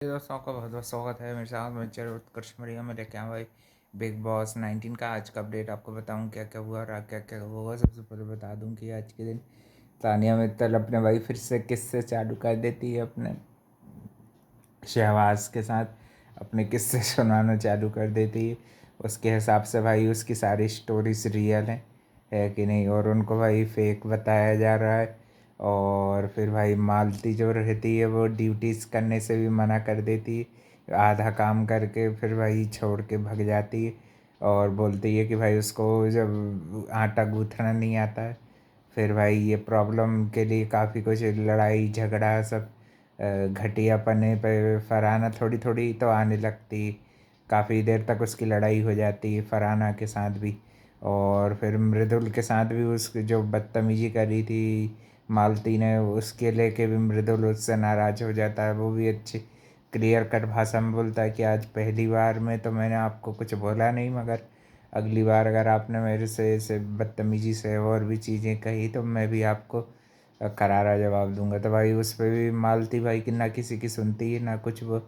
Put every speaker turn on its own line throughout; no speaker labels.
दोस्तों का बहुत बहुत स्वागत है मेरे साथ। मैं चर उत्कर्ष मरिया में लेके आऊँ भाई बिग बॉस 19 का आज का अपडेट आपको बताऊं क्या क्या हुआ और क्या क्या होगा। सबसे पहले बता दूं कि आज के दिन तानिया मित्तल अपने भाई फिर से किस्से चालू कर देती है, अपने शहबाज के साथ अपने किस्से सुनाना चालू कर देती है। उसके हिसाब से भाई उसकी सारी स्टोरीज रियल हैं है कि नहीं, और उनको भाई फेक बताया जा रहा है। और फिर भाई मालती जो रहती है वो ड्यूटीज़ करने से भी मना कर देती है, आधा काम करके फिर भाई छोड़ के भग जाती है। और बोलती है कि भाई उसको जब आटा गूँथना नहीं आता है। फिर भाई ये प्रॉब्लम के लिए काफ़ी कुछ लड़ाई झगड़ा सब घटियापने पे फरहाना थोड़ी थोड़ी तो आने लगती। काफ़ी देर तक उसकी लड़ाई हो जाती है फरहाना के साथ भी। और फिर मृदुल के साथ भी उसकी जो बदतमीजी करी थी मालती ने, उसके लेके भी मृदुल उससे नाराज़ हो जाता है। वो भी अच्छी क्लियर कट भाषा में बोलता है कि आज पहली बार में तो मैंने आपको कुछ बोला नहीं, मगर अगली बार अगर आपने मेरे से ऐसे बदतमीजी से और भी चीज़ें कही तो मैं भी आपको करारा जवाब दूंगा। तो भाई उस पर भी मालती भाई कि ना किसी की सुनती है ना कुछ वो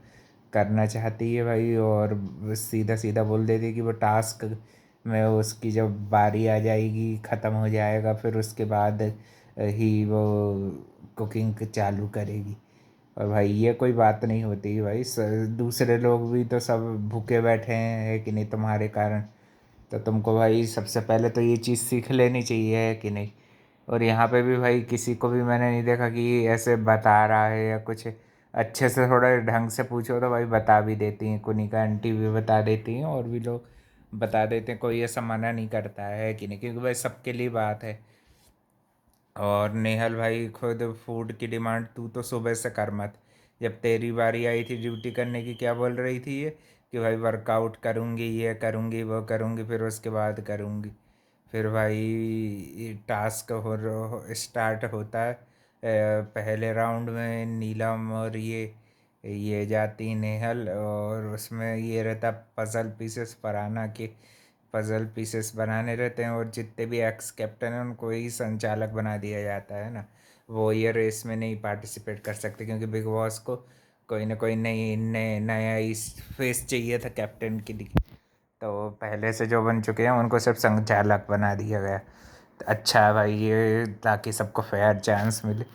करना चाहती है भाई। और सीधा सीधा बोल देती है कि वो टास्क में उसकी जब बारी आ जाएगी ख़त्म हो जाएगा फिर उसके बाद ही वो कुकिंग चालू करेगी। और भाई ये कोई बात नहीं होती है भाई। दूसरे लोग भी तो सब भूखे बैठे हैं है कि नहीं तुम्हारे कारण। तो तुमको भाई सबसे पहले तो ये चीज़ सीख लेनी चाहिए है कि नहीं। और यहाँ पे भी भाई किसी को भी मैंने नहीं देखा कि ऐसे बता रहा है या कुछ। अच्छे से थोड़ा ढंग से पूछो तो भाई बता भी देती हैं, कुनिका आंटी भी बता देती हैं और भी लोग बता देते हैं। कोई ऐसा मना नहीं करता है कि नहीं, क्योंकि भाई सबके लिए बात है। और नेहल भाई खुद फूड की डिमांड तू तो सुबह से कर मत। जब तेरी बारी आई थी ड्यूटी करने की क्या बोल रही थी ये कि भाई वर्कआउट करूँगी ये करूँगी वो करूँगी फिर उसके बाद करूँगी। फिर भाई टास्क स्टार्ट होता है। पहले राउंड में नीलम और ये जाती नेहल और उसमें ये रहता पजल पीसेस फराना के पजल पीसेस बनाने रहते हैं। और जितने भी एक्स कैप्टन हैं उनको ही संचालक बना दिया जाता है ना। वो ये रेस में नहीं पार्टिसिपेट कर सकते क्योंकि बिग बॉस को कोई ना कोई नया इस फेस चाहिए था कैप्टन के लिए। तो पहले से जो बन चुके हैं उनको सिर्फ संचालक बना दिया गया। तो अच्छा है भाई ये, ताकि सबको फेयर चांस मिले।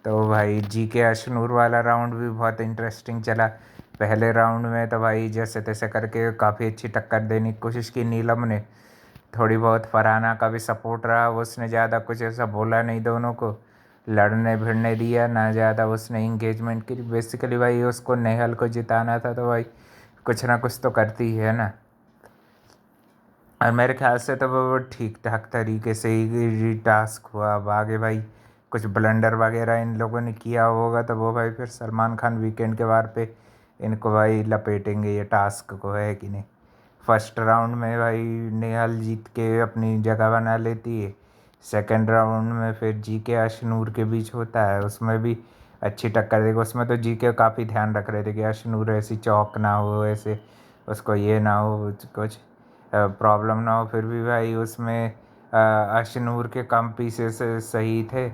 तो भाई जी के अशनूर वाला राउंड भी बहुत इंटरेस्टिंग चला। पहले राउंड में तो भाई जैसे तैसे करके काफ़ी अच्छी टक्कर देने की कोशिश की नीलम ने। थोड़ी बहुत फरहाना का भी सपोर्ट रहा, उसने ज़्यादा कुछ ऐसा बोला नहीं दोनों को, लड़ने भिड़ने दिया ना ज़्यादा उसने इंगेजमेंट की। बेसिकली भाई उसको नेहल को जिताना था तो भाई कुछ ना कुछ तो करती है ना। और मेरे ख्याल से तो वो ठीक ठाक तरीके से ही टास्क हुआ। अब आगे भाई कुछ ब्लंडर वगैरह इन लोगों ने किया होगा तो वो भाई फिर सलमान खान वीकेंड के वार पे इनको भाई लपेटेंगे ये टास्क को, है कि नहीं। फर्स्ट राउंड में भाई नेहाल जीत के अपनी जगह बना लेती है। सेकंड राउंड में फिर जी के अशनूर के बीच होता है, उसमें भी अच्छी टक्कर देगी। उसमें तो जी के काफ़ी ध्यान रख रहे थे कि अशनूर ऐसी चौक ना हो, ऐसे उसको ये ना हो कुछ प्रॉब्लम ना हो। फिर भी भाई उसमें अशनूर के कम पीसेस सही थे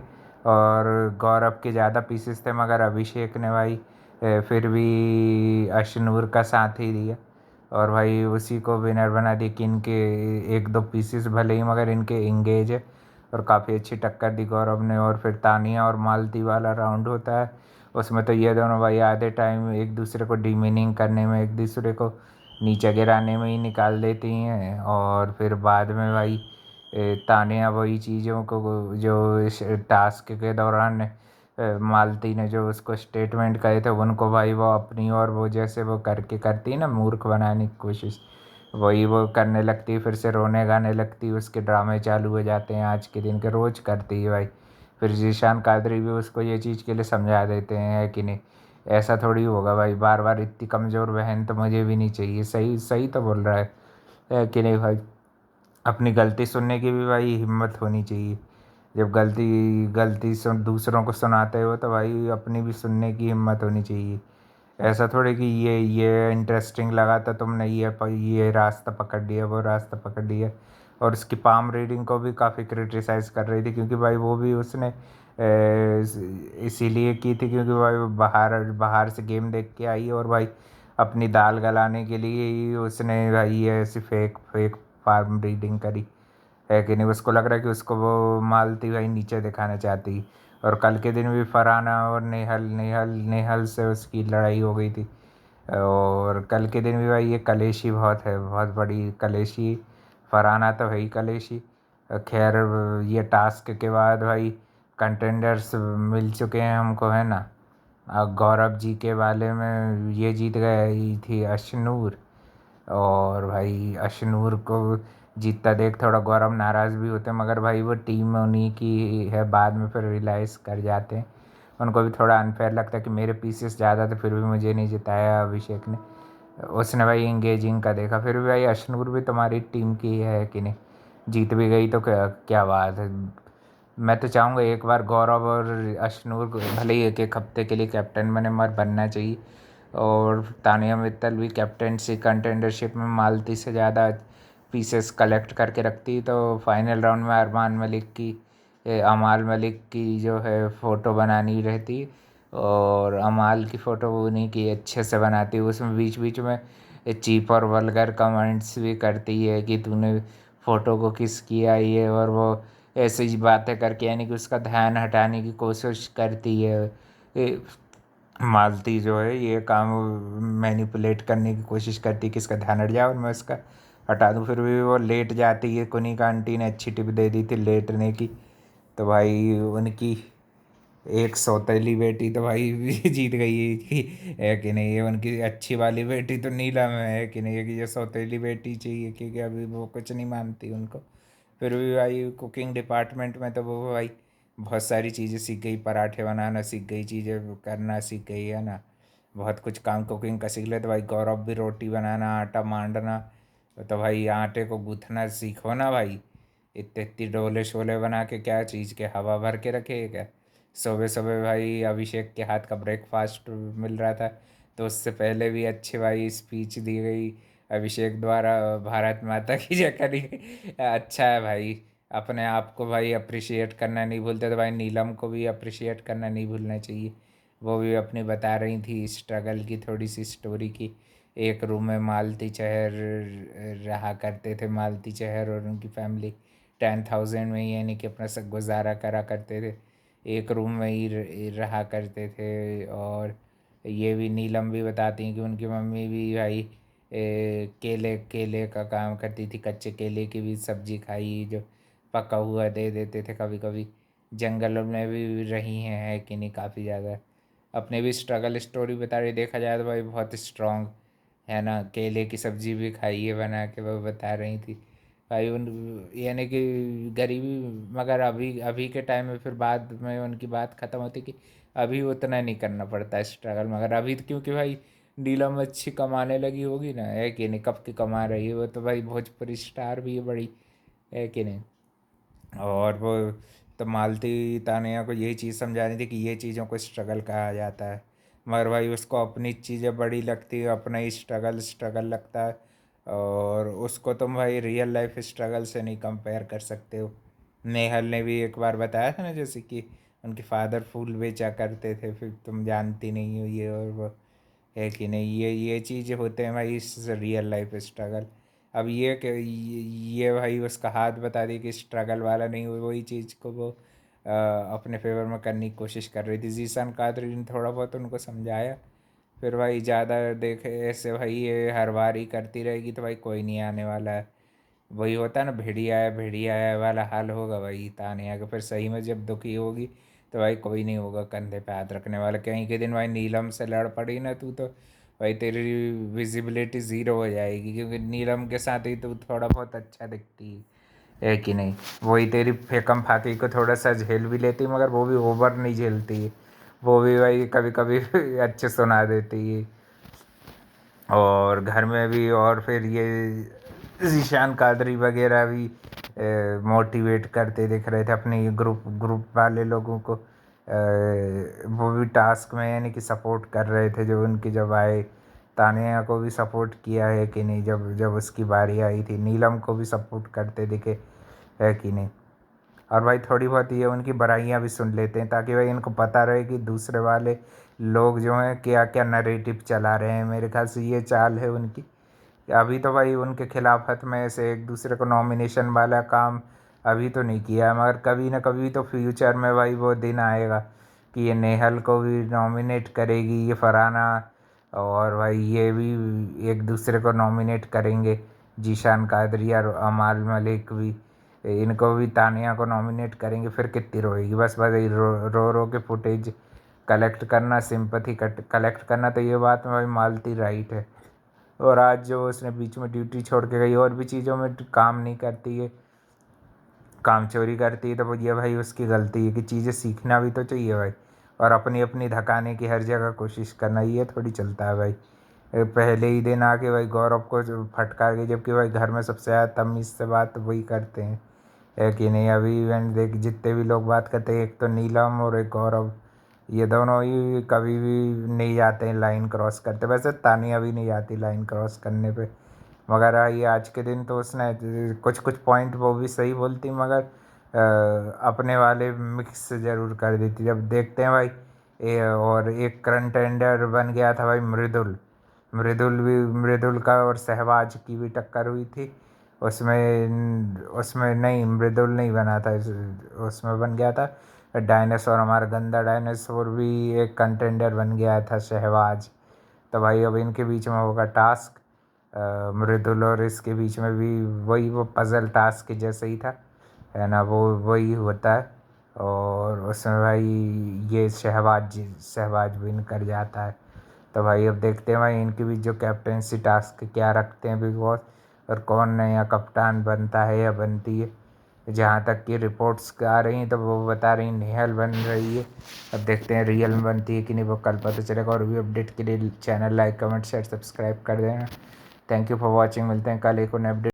और गौरव के ज़्यादा पीसेस थे, मगर अभिषेक ने भाई फिर भी अशनूर का साथ ही दिया और भाई उसी को विनर बना दिया कि इनके एक दो पीसेस भले ही मगर इनके इंगेज है। और काफ़ी अच्छी टक्कर दी गौरव ने। और फिर तानिया और मालती वाला राउंड होता है, उसमें तो ये दोनों भाई आधे टाइम एक दूसरे को डिमीनिंग करने में, एक दूसरे को नीचे गिराने में ही निकाल देती हैं। और फिर बाद में भाई तानिया वही चीज़ों को जो इस टास्क के दौरान मालती ने जो उसको स्टेटमेंट करे थे उनको भाई वो अपनी और वो जैसे वो करके करती है ना मूर्ख बनाने की कोशिश, वही वो करने लगती है। फिर से रोने गाने लगती है, उसके ड्रामे चालू हो जाते हैं आज के दिन के, रोज़ करती है भाई। फिर जीशान कादरी भी उसको ये चीज़ के लिए समझा देते हैं है कि नहीं। ऐसा थोड़ी होगा भाई, बार बार इतनी कमज़ोर बहन तो मुझे भी नहीं चाहिए। सही सही तो बोल रहा है कि नहीं भाई। अपनी गलती सुनने की भी भाई हिम्मत होनी चाहिए। जब गलती गलती सुन दूसरों को सुनाते हो तो भाई अपनी भी सुनने की हिम्मत होनी चाहिए। ऐसा थोड़ी कि ये इंटरेस्टिंग लगा था तुमने ये रास्ता पकड़ लिया वो रास्ता पकड़ लिया। और उसकी पाम रीडिंग को भी काफ़ी क्रिटिसाइज़ कर रही थी क्योंकि भाई वो भी उसने इसीलिए की थी क्योंकि भाई वो बाहर बाहर से गेम देख के आई और भाई अपनी दाल गलाने के लिए ही उसने भाई ये ऐसी फेक फेक फार्म ब्रीडिंग करी, है कि नहीं। उसको लग रहा है कि उसको वो मालती भाई नीचे दिखाना चाहती। और कल के दिन भी फरहाना और नेहल नेहल नेहल से उसकी लड़ाई हो गई थी। और कल के दिन भी भाई ये कलेशी बहुत है, बहुत बड़ी कलेशी। फरहाना तो है ही कलेशी। खैर ये टास्क के बाद भाई कंटेंडर्स मिल चुके हैं हमको, है ना। गौरव जी के बारे में ये जीत गई थी अशनूर। और भाई अशनूर को जीतता देख थोड़ा गौरव नाराज़ भी होते हैं, मगर भाई वो टीम उन्हीं की है, बाद में फिर रियलाइज़ कर जाते हैं। उनको भी थोड़ा अनफेयर लगता है कि मेरे पीसेस ज़्यादा थे फिर भी मुझे नहीं जिताया अभिषेक ने। उसने भाई इंगेजिंग का देखा, फिर भी भाई अशनूर भी तुम्हारी टीम की है कि नहीं, जीत भी गई तो क्या क्या बात है। मैं तो चाहूँगा एक बार गौरव और अशनूर को भले ही एक एक हफ्ते के लिए कैप्टन बने मगर बनना चाहिए। और तानिया मित्तल भी कैप्टनसी कंटेंडरशिप में मालती से ज़्यादा पीसेस कलेक्ट करके रखती, तो फाइनल राउंड में अरमान मलिक की अमाल मलिक की जो है फ़ोटो बनानी रहती। और अमाल की फ़ोटो वो उन्हीं की अच्छे से बनाती, उसमें बीच बीच में चीप और वल्गर कमेंट्स भी करती है कि तूने फ़ोटो को किस किया ये और वो, ऐसी ही बातें करके यानी कि उसका ध्यान हटाने की कोशिश करती है। मालती जो है ये काम मैनिपुलेट करने की कोशिश करती है कि इसका ध्यान हट जाए और मैं इसका हटा दूँ, फिर भी वो लेट जाती है। कुनिका आंटी ने अच्छी टिप दे दी थी लेटने की, तो भाई उनकी एक सौतेली बेटी तो भाई जीत गई थी, है कि नहीं। ये उनकी अच्छी वाली बेटी तो नीलम है कि नहीं, कि ये सौतेली बेटी चाहिए क्योंकि अभी वो कुछ नहीं मानती उनको। फिर भी भाई कुकिंग डिपार्टमेंट में तो वो भाई बहुत सारी चीज़ें सीख गई, पराठे बनाना सीख गई, चीज़ें करना सीख गई, है ना। बहुत कुछ काम कुकिंग का सीख ले। तो भाई गौरव भी रोटी बनाना आटा मांडना, तो भाई आटे को गूँथना सीखो ना भाई। इतने इतनी डोले शोले बना के क्या चीज़ के हवा भर के रखे क्या। सुबह सुबह भाई अभिषेक के हाथ का ब्रेकफास्ट मिल रहा था, तो उससे पहले भी अच्छी भाई स्पीच दी गई अभिषेक द्वारा, भारत माता की जय करी। अच्छा है भाई, अपने आप को भाई अप्रिशिएट करना नहीं भूलते, तो भाई नीलम को भी अप्रिशिएट करना नहीं भूलना चाहिए। वो भी अपनी बता रही थी स्ट्रगल की थोड़ी सी स्टोरी की। एक रूम में मालती चहर रहा करते थे, मालती चहर और उनकी फैमिली 10,000 में ही यानी कि अपना सब गुजारा करा करते थे, एक रूम में ही रहा करते थे। और ये भी नीलम भी बताती हैं कि उनकी मम्मी भी भाई केले केले का काम करती थी, कच्चे केले की भी सब्जी खाई जो पका हुआ दे देते थे कभी कभी। जंगलों में भी रही हैं, है कि नहीं, काफ़ी ज़्यादा अपने भी स्ट्रगल स्टोरी बता रही, देखा जाए तो भाई बहुत स्ट्रांग है ना। केले की सब्जी भी खाई है बना के, वो बता रही थी भाई उन, यानी कि गरीबी। मगर अभी अभी के टाइम में फिर बाद में उनकी बात ख़त्म होती कि अभी उतना नहीं करना पड़ता स्ट्रगल, मगर अभी तो क्योंकि भाई नीलम अच्छी कमाने लगी होगी ना, है कि नहीं, कब की कमा रही है वो तो भाई भोजपुरी स्टार भी है बड़ी, है कि नहीं। और वो तो मालती तानिया को यही चीज़ समझा रही थी कि ये चीज़ों को स्ट्रगल कहा जाता है, मगर भाई उसको अपनी चीज़ें बड़ी लगती है, अपना ही स्ट्रगल स्ट्रगल लगता है। और उसको तुम भाई रियल लाइफ स्ट्रगल से नहीं कंपेयर कर सकते हो। नेहल ने भी एक बार बताया था ना, जैसे कि उनके फादर फूल बेचा करते थे, फिर तुम जानती नहीं हो ये और वो, है कि नहीं। ये चीज़ होते हैं भाई इस रियल लाइफ स्ट्रगल। अब ये कि ये भाई उसका हाथ बता दी कि स्ट्रगल वाला नहीं हुई, वही चीज़ को वो अपने फेवर में करने की कोशिश कर रही थी। जीसान कादरी ने थोड़ा बहुत उनको समझाया, फिर भाई ज़्यादा देखे ऐसे भाई ये हर बार ही करती रहेगी तो भाई कोई नहीं आने वाला है। वही होता है ना, भेड़िया है वाला हाल होगा भाई तानिया का। फिर सही में जब दुखी होगी तो भाई कोई नहीं होगा कंधे पे हाथ रखने वाला। कहीं के दिन भाई नीलम से लड़ पड़ी ना तू, तो भाई तेरी विजिबिलिटी ज़ीरो हो जाएगी, क्योंकि नीलम के साथ ही तू थोड़ा बहुत अच्छा दिखती है कि नहीं। वही तेरी फेकम फाकी को थोड़ा सा झेल भी लेती मगर वो भी ओवर नहीं झेलती है, वो भी भाई कभी कभी अच्छे सुना देती है। और घर में भी, और फिर ये ज़ीशान कादरी वगैरह भी मोटिवेट करते दिख रहे थे अपने ग्रुप ग्रुप वाले लोगों को। वो भी टास्क में यानी कि सपोर्ट कर रहे थे जो उनकी जब आए। तानिया को भी सपोर्ट किया है कि नहीं, जब जब उसकी बारी आई थी नीलम को भी सपोर्ट करते दिखे, है कि नहीं। और भाई थोड़ी बहुत ये उनकी बुराइयाँ भी सुन लेते हैं, ताकि भाई इनको पता रहे कि दूसरे वाले लोग जो हैं क्या क्या नरेटिव चला रहे हैं। मेरे ख्याल से ये चाल है उनकी। अभी तो भाई उनके खिलाफत में से एक दूसरे को नॉमिनेशन वाला काम अभी तो नहीं किया, मगर कभी ना कभी तो फ्यूचर में भाई वो दिन आएगा कि ये नेहल को भी नॉमिनेट करेगी, ये फरहाना, और भाई ये भी एक दूसरे को नॉमिनेट करेंगे, जीशान कादरी और अमाल मलिक भी, इनको भी तानिया को नॉमिनेट करेंगे। फिर कितनी रोएगी, बस बस ये रो रो के फुटेज कलेक्ट करना, सिंपथी कलेक्ट करना। तो ये बात में भाई मालती राइट है। और आज जो उसने बीच में ड्यूटी छोड़ के गई, और भी चीज़ों में काम नहीं करती है, काम चोरी करती है, तो वो ये भाई उसकी गलती है कि चीज़ें सीखना भी तो चाहिए भाई। और अपनी अपनी धकाने की हर जगह कोशिश करना, ये थोड़ी चलता है भाई। पहले ही दिन आके भाई गौरव को जो फटकार के, जबकि भाई घर में सबसे ज़्यादा तमीज़ से बात वही करते हैं, है कि नहीं। अभी इवेंट देख जितने भी लोग बात करते हैं, एक तो नीलम और एक गौरव, ये दोनों ही कभी भी नहीं जाते हैं लाइन क्रॉस करते। वैसे तानिया भी नहीं जाती लाइन क्रॉस करने पे, मगर ये आज के दिन तो उसने कुछ कुछ पॉइंट वो भी सही बोलती, मगर अपने वाले मिक्स ज़रूर कर देती। जब देखते हैं भाई और एक कंटेंडर बन गया था भाई मृदुल, मृदुल का और सहवाज की भी टक्कर हुई थी। उसमें नहीं, मृदुल नहीं बना था, उसमें बन गया था डायनासोर, हमारा गंदा डायनासोर भी एक कंटेंडर बन गया था, शहबाज। तो भाई अब इनके बीच में होगा टास्क, मृदुल और इसके बीच में भी वही वो पज़ल टास्क के जैसे ही था, है ना, वो वही होता है। और उसमें भाई ये शहबाज विन कर जाता है। तो भाई अब देखते हैं भाई इनके बीच जो कैप्टेंसी टास्क क्या रखते हैं बिग बॉस, और कौन नया कप्तान बनता है या बनती है। जहाँ तक की रिपोर्ट्स आ रही हैं तो वो बता रही नेहल बन रही है। अब देखते हैं रियल में बनती है कि नहीं, वो कल पता चलेगा। और भी अपडेट के लिए channel like comment share subscribe कर देना। थैंक यू फॉर वॉचिंग, मिलते हैं कल एक और अपडेट।